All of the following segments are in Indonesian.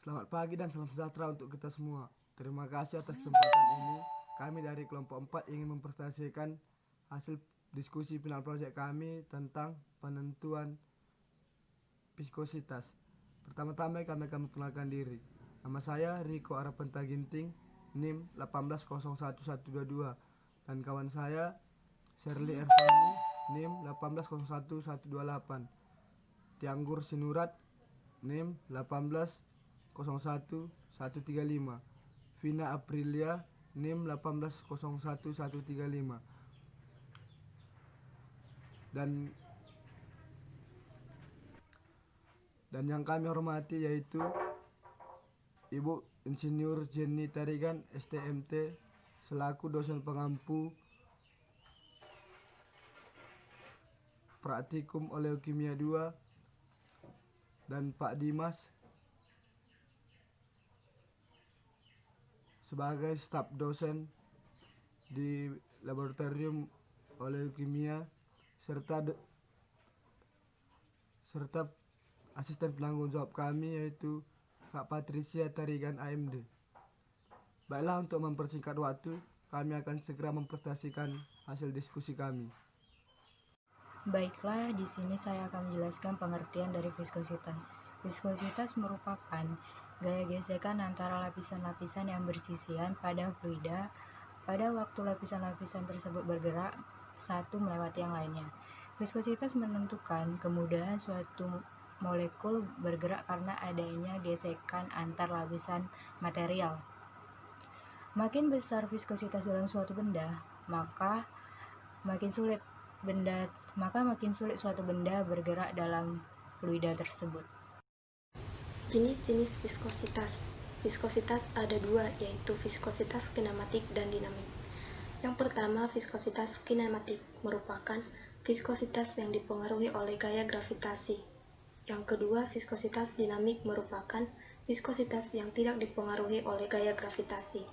Selamat pagi dan salam sejahtera untuk kita semua. Terima kasih atas kesempatan ini. Kami dari kelompok 4 ingin mempresentasikan hasil diskusi final proyek kami tentang penentuan viskositas. Pertama-tama kami akan memperkenalkan diri. Nama saya Riko Arapenta Ginting, NIM 1801122, dan kawan saya Shirley Ervani, NIM 1801128. Tianggur Sinurat, NIM 1801135. Vina Aprilia, NIM 1801135. Dan yang kami hormati yaitu Ibu Insinyur Jenny Tarigan, STMT, selaku dosen pengampu praktikum oleokimia 2, dan Pak Dimas sebagai staf dosen di laboratorium oleokimia serta asisten penanggung jawab kami yaitu Kak Patricia Tarigan, AMD. Baiklah, untuk mempersingkat waktu, kami akan segera mempresentasikan hasil diskusi kami. Baiklah, di sini saya akan menjelaskan pengertian dari viskositas. Viskositas merupakan gaya gesekan antara lapisan-lapisan yang bersisian pada fluida pada waktu lapisan-lapisan tersebut bergerak satu melewati yang lainnya. Viskositas menentukan kemudahan suatu molekul bergerak karena adanya gesekan antar lapisan material. Makin besar viskositas dalam suatu benda, maka makin sulit suatu benda bergerak dalam fluida tersebut. Jenis-jenis viskositas. Viskositas ada dua, yaitu viskositas kinematik dan dinamik. Yang pertama, viskositas kinematik merupakan viskositas yang dipengaruhi oleh gaya gravitasi. Yang kedua, viskositas dinamik merupakan viskositas yang tidak dipengaruhi oleh gaya gravitasi.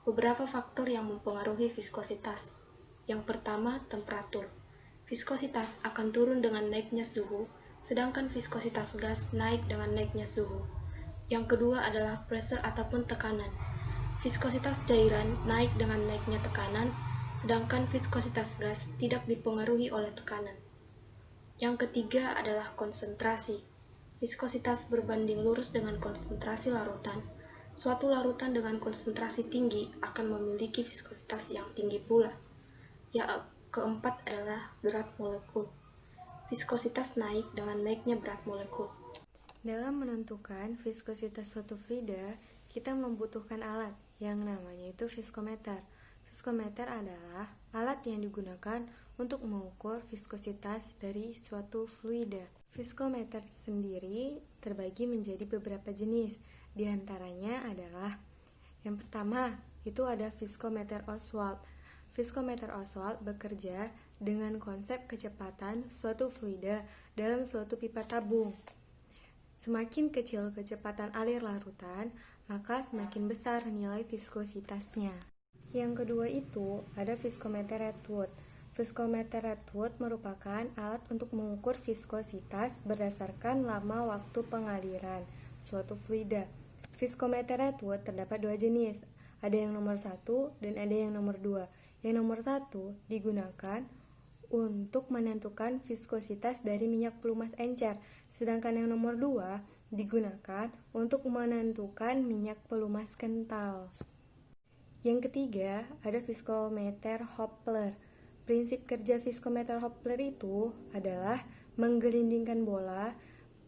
Beberapa faktor yang mempengaruhi viskositas. Yang pertama, temperatur. Viskositas akan turun dengan naiknya suhu, sedangkan viskositas gas naik dengan naiknya suhu. Yang kedua adalah pressure ataupun tekanan. Viskositas cairan naik dengan naiknya tekanan, sedangkan viskositas gas tidak dipengaruhi oleh tekanan. Yang ketiga adalah konsentrasi. Viskositas berbanding lurus dengan konsentrasi larutan. Suatu larutan dengan konsentrasi tinggi akan memiliki viskositas yang tinggi pula. Yang keempat adalah berat molekul. Viskositas naik dengan naiknya berat molekul. Dalam menentukan viskositas suatu fluida, kita membutuhkan alat yang namanya itu viskometer. Viskometer adalah alat yang digunakan untuk mengukur viskositas dari suatu fluida. Viskometer sendiri terbagi menjadi beberapa jenis. Di antaranya adalah yang pertama, itu ada viskometer Ostwald. Viskometer Ostwald bekerja dengan konsep kecepatan suatu fluida dalam suatu pipa tabung. Semakin kecil kecepatan alir larutan, maka semakin besar nilai viskositasnya. Yang kedua itu ada viskometer Redwood. Viskometer Redwood merupakan alat untuk mengukur viskositas berdasarkan lama waktu pengaliran suatu fluida. Viskometer Redwood terdapat dua jenis, ada yang nomor 1 dan ada yang nomor 2. Yang nomor 1 digunakan untuk menentukan viskositas dari minyak pelumas encer, sedangkan yang nomor 2 digunakan untuk menentukan minyak pelumas kental. Yang ketiga, ada viskometer Hopler. Prinsip kerja viskometer Hopler itu adalah menggelindingkan bola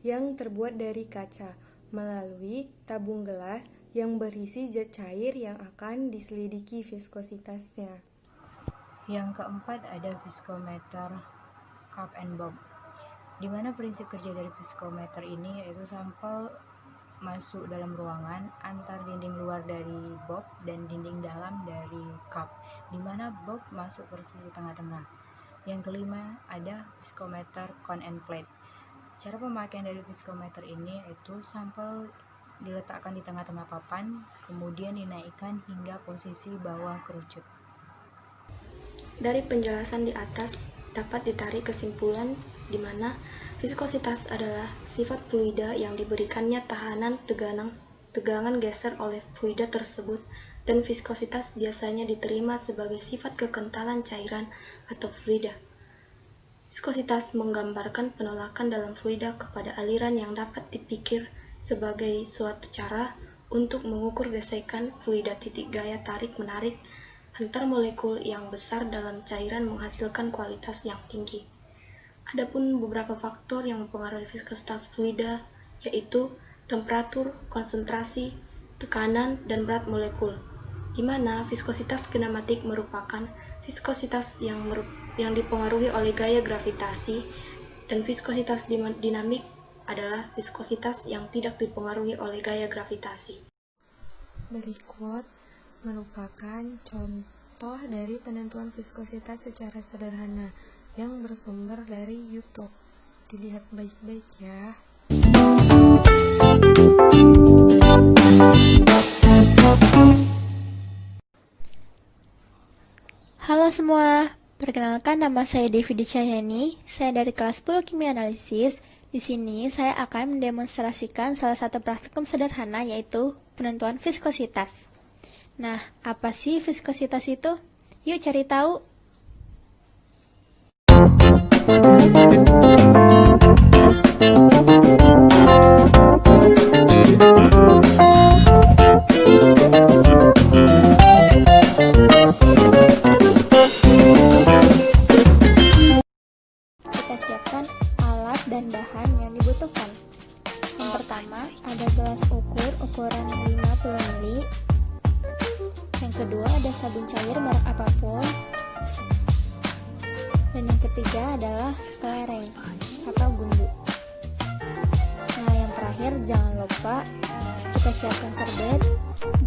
yang terbuat dari kaca melalui tabung gelas yang berisi zat cair yang akan diselidiki viskositasnya. Yang keempat ada viskometer Cup and Bob, di mana prinsip kerja dari viskometer ini yaitu sampel masuk dalam ruangan antar dinding luar dari bob dan dinding dalam dari cup, di mana bob masuk persis di tengah-tengah. Yang kelima ada viskometer cone and plate. Cara pemakaian dari viskometer ini yaitu sampel diletakkan di tengah-tengah papan, kemudian dinaikkan hingga posisi bawah kerucut. Dari penjelasan di atas dapat ditarik kesimpulan di mana viskositas adalah sifat fluida yang diberikannya tahanan tegangan geser oleh fluida tersebut, dan viskositas biasanya diterima sebagai sifat kekentalan cairan atau fluida. Viskositas menggambarkan penolakan dalam fluida kepada aliran yang dapat dipikir sebagai suatu cara untuk mengukur gesekan fluida. Gaya tarik-menarik antar molekul yang besar dalam cairan menghasilkan kualitas yang tinggi. Adapun beberapa faktor yang mempengaruhi viskositas fluida yaitu temperatur, konsentrasi, tekanan, dan berat molekul, di mana viskositas kinematik merupakan viskositas yang dipengaruhi oleh gaya gravitasi, dan viskositas dinamik adalah viskositas yang tidak dipengaruhi oleh gaya gravitasi. Berikut merupakan contoh dari penentuan viskositas secara sederhana yang bersumber dari YouTube. Dilihat baik-baik ya. Halo semua, perkenalkan nama saya Devi Cahyani. Saya dari kelas 10 Kimia Analisis. Di sini saya akan mendemonstrasikan salah satu praktikum sederhana, yaitu penentuan viskositas. Nah, apa sih viskositas itu? Yuk cari tahu. Kita siapkan alat dan bahan yang dibutuhkan. Yang pertama, ada gelas ukur ukuran 50 ml. Yang kedua, ada sabun cair merek apapun. Dan yang ketiga adalah kelereng atau gundu. Nah, yang terakhir jangan lupa kita siapkan serbet.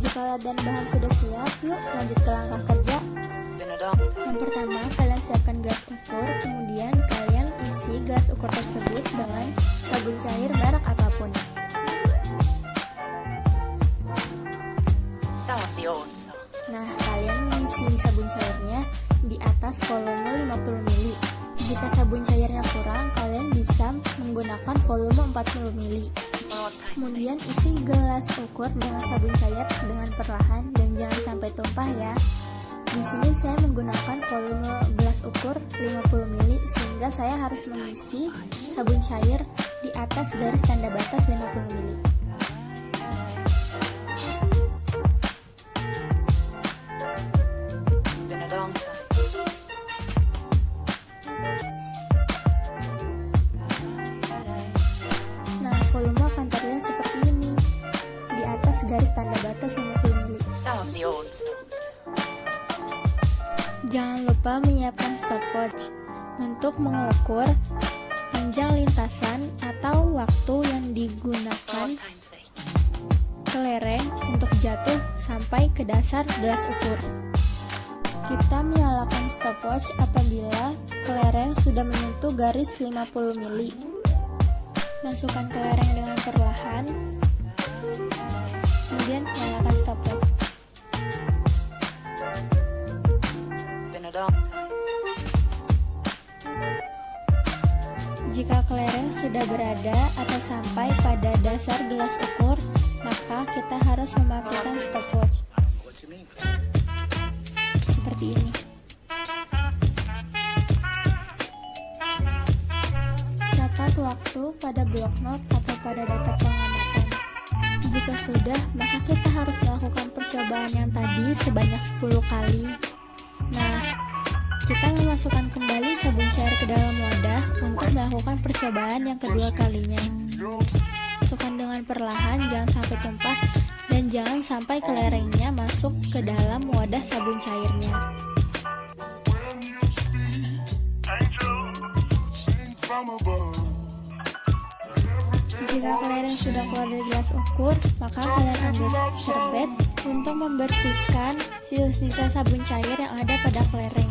Jika alat dan bahan sudah siap, yuk lanjut ke langkah kerja. Yang pertama, kalian siapkan gelas ukur, kemudian kalian isi gelas ukur tersebut dengan sabun cair merek apapun. Nah, kalian mengisi sabun cairnya di atas volume 50 ml. Jika sabun cairnya kurang, kalian bisa menggunakan volume 40 ml. Kemudian isi gelas ukur dengan sabun cair dengan perlahan dan jangan sampai tumpah ya. Di sini saya menggunakan volume gelas ukur 50 ml sehingga saya harus mengisi sabun cair di atas garis tanda batas 50 ml. Nah, volume akan terlihat seperti ini di atas garis tanda batas 50 ml. Jangan lupa menyiapkan stopwatch untuk mengukur panjang lintasan atau waktu yang digunakan kelereng untuk jatuh sampai ke dasar gelas ukur. Kita menyalakan stopwatch apabila kelereng sudah menyentuh garis 50 ml. Masukkan kelereng dengan perlahan, kemudian nyalakan stopwatch. Jika kelereng sudah berada atau sampai pada dasar gelas ukur, maka kita harus mematikan stopwatch. Seperti ini. Catat waktu pada blok note atau pada data pengamatan. Jika sudah, maka kita harus melakukan percobaan yang tadi sebanyak 10 kali. Nah, kita memasukkan kembali sabun cair ke dalam wadah untuk melakukan percobaan yang kedua kalinya. Masukkan dengan perlahan, jangan sampai tumpah, dan jangan sampai kelerengnya masuk ke dalam wadah sabun cairnya. Jika kelereng sudah keluar dari gelas ukur, maka kalian ambil serbet untuk membersihkan sisa-sisa sabun cair yang ada pada kelereng.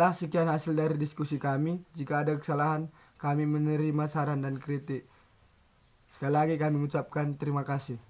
Baiklah, sekian hasil dari diskusi kami. Jika ada kesalahan, kami menerima saran dan kritik. Sekali lagi kami mengucapkan terima kasih.